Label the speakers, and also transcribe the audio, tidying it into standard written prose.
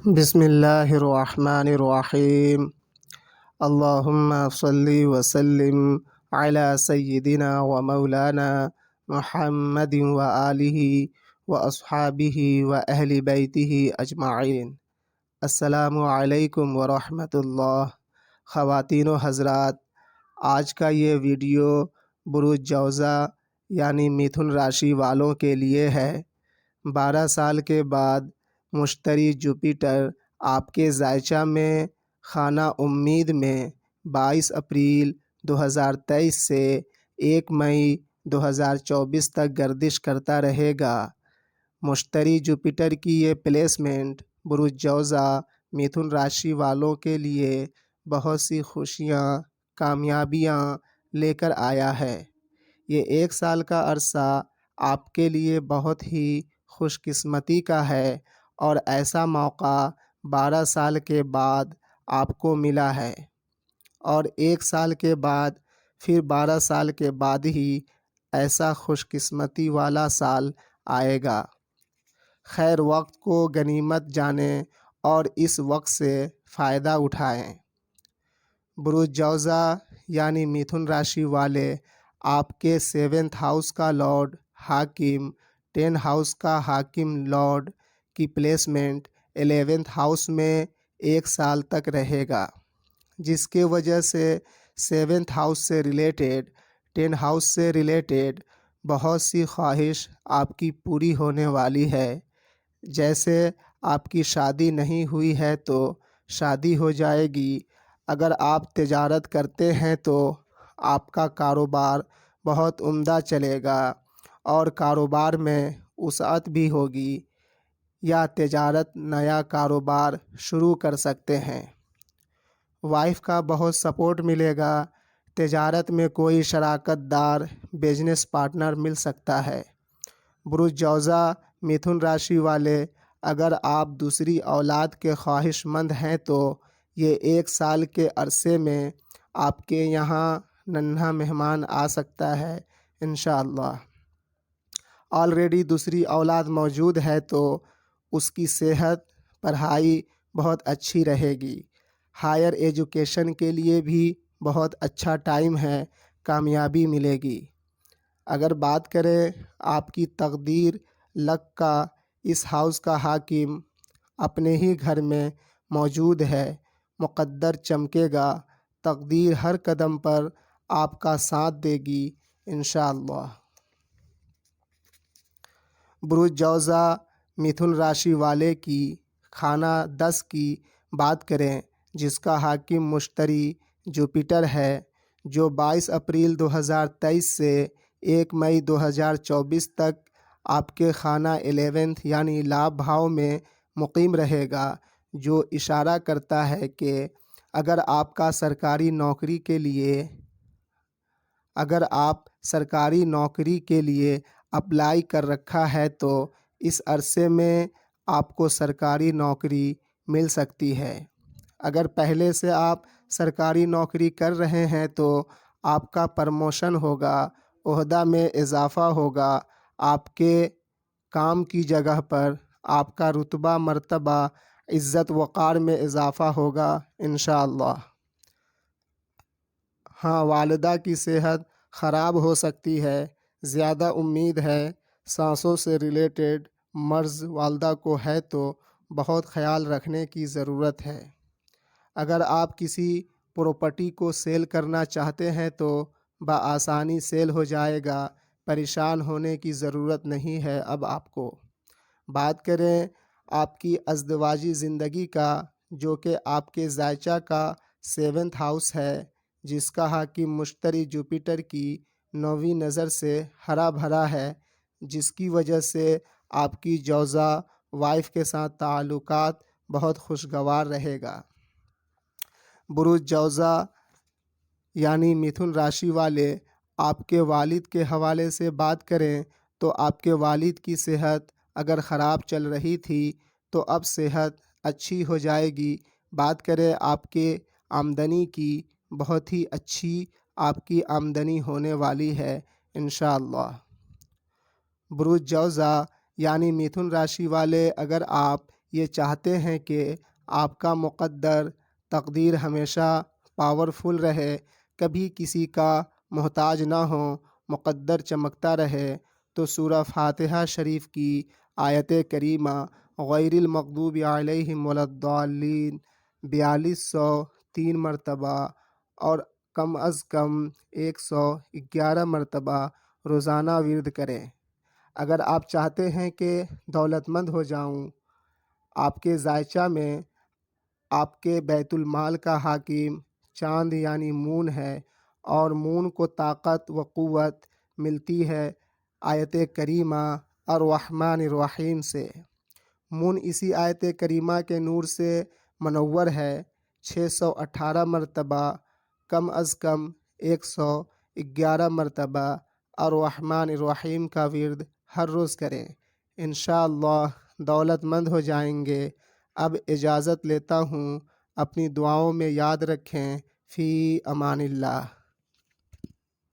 Speaker 1: بسم اللہ الرحمن الرحیم۔ اللہم صلی وسلم علی سیدنا و مولانا محمد و آلہ و اصحابہ و اہل بیتہ اجمعین۔ السلام علیکم ورحمۃ اللہ۔ خواتین و حضرات، آج کا یہ ویڈیو بروج جوزہ یعنی متھن راشی والوں کے لیے ہے۔ 12 سال کے بعد مشتری جوپیٹر آپ کے زائچہ میں خانہ امید میں 22 اپریل 2023 سے 1 مئی 2024 تک گردش کرتا رہے گا۔ مشتری جوپیٹر کی یہ پلیسمنٹ بروج جوزہ متھن راشی والوں کے لیے بہت سی خوشیاں، کامیابیاں لے کر آیا ہے۔ یہ 1 سال کا عرصہ آپ کے لیے بہت ہی خوش قسمتی کا ہے اور ایسا موقع 12 سال کے بعد آپ کو ملا ہے، اور 1 سال کے بعد پھر 12 سال کے بعد ہی ایسا خوش قسمتی والا سال آئے گا۔ خیر، وقت کو غنیمت جانیں اور اس وقت سے فائدہ اٹھائیں۔ بروج جوزہ یعنی متھن راشی والے آپ کے 7th ہاؤس کا لارڈ حاکم، 10 ہاؤس کا حاکم لارڈ کی پلیسمنٹ 11th ہاؤس میں 1 سال تک رہے گا، جس کی وجہ سے 7th ہاؤس سے ریلیٹڈ، 10 ہاؤس سے ریلیٹڈ بہت سی خواہش آپ کی پوری ہونے والی ہے۔ جیسے آپ کی شادی نہیں ہوئی ہے تو شادی ہو جائے گی۔ اگر آپ تجارت کرتے ہیں تو آپ کا کاروبار بہت عمدہ چلے گا اور کاروبار میں وسعت بھی ہوگی، یا تجارت نیا کاروبار شروع کر سکتے ہیں۔ وائف کا بہت سپورٹ ملے گا۔ تجارت میں کوئی شراکت دار، بزنس پارٹنر مل سکتا ہے۔ بروج جوزہ متھن راشی والے، اگر آپ دوسری اولاد کے خواہش مند ہیں تو یہ 1 سال کے عرصے میں آپ کے یہاں ننھا مہمان آ سکتا ہے انشاءاللہ۔ آلریڈی دوسری اولاد موجود ہے تو اس کی صحت، پڑھائی بہت اچھی رہے گی۔ ہائر ایجوکیشن کے لیے بھی بہت اچھا ٹائم ہے، کامیابی ملے گی۔ اگر بات کریں آپ کی تقدیر، لک کا، اس ہاؤس کا حاکم اپنے ہی گھر میں موجود ہے، مقدر چمکے گا، تقدیر ہر قدم پر آپ کا ساتھ دے گی انشاءاللہ۔ بروج جوزہ متھن راشی والے کی خانہ 10 کی بات کریں، جس کا حاکم مشتری جوپیٹر ہے، جو 22 اپریل 2023 سے 1 مئی 2024 تک آپ کے خانہ 11th یعنی لابھ بھاؤ میں مقیم رہے گا، جو اشارہ کرتا ہے کہ اگر آپ سرکاری نوکری کے لیے اپلائی کر رکھا ہے تو اس عرصے میں آپ کو سرکاری نوکری مل سکتی ہے۔ اگر پہلے سے آپ سرکاری نوکری کر رہے ہیں تو آپ کا پروموشن ہوگا، عہدہ میں اضافہ ہوگا، آپ کے کام کی جگہ پر آپ کا رتبہ، مرتبہ، عزت وقار میں اضافہ ہوگا انشاءاللہ۔ ہاں، والدہ کی صحت خراب ہو سکتی ہے، زیادہ امید ہے سانسوں سے ریلیٹڈ مرض والدہ کو ہے تو بہت خیال رکھنے کی ضرورت ہے۔ اگر آپ کسی پراپرٹی کو سیل کرنا چاہتے ہیں تو بآسانی سیل ہو جائے گا، پریشان ہونے کی ضرورت نہیں ہے اب آپ کو۔ بات کریں آپ کی ازدواجی زندگی کا، جو کہ آپ کے زائچہ کا 7th ہاؤس ہے، جس کا حاکم مشتری جوپیٹر کی 9ویں نظر سے ہرا بھرا ہے، جس کی وجہ سے آپ کی جوزہ وائف کے ساتھ تعلقات بہت خوشگوار رہے گا۔ بروج جوزہ یعنی متھن راشی والے، آپ کے والد کے حوالے سے بات کریں تو آپ کے والد کی صحت اگر خراب چل رہی تھی تو اب صحت اچھی ہو جائے گی۔ بات کریں آپ کے آمدنی کی، بہت ہی اچھی آپ کی آمدنی ہونے والی ہے انشاءاللہ۔ بروج جوزہ یعنی متھن راشی والے، اگر آپ یہ چاہتے ہیں کہ آپ کا مقدر تقدیر ہمیشہ پاورفل رہے، کبھی کسی کا محتاج نہ ہو، مقدر چمکتا رہے، تو سورہ فاتحہ شریف کی آیت کریمہ غیر المغضوب علیہم ولا الضالین 4203 مرتبہ اور کم از کم 111 مرتبہ روزانہ ورد کریں۔ اگر آپ چاہتے ہیں کہ دولت مند ہو جاؤں، آپ کے ذائچہ میں آپ کے بیت المال کا حاکم چاند یعنی مون ہے، اور مون کو طاقت و قوت ملتی ہے آیت کریمہ الرحمن الرحیم سے۔ مون اسی آیت کریمہ کے نور سے منور ہے۔ 618 مرتبہ کم از کم 111 مرتبہ الرحمن الرحیم کا ورد ہر روز کریں، انشاءاللہ دولت مند ہو جائیں گے۔ اب اجازت لیتا ہوں، اپنی دعاؤں میں یاد رکھیں۔ فی امان اللہ۔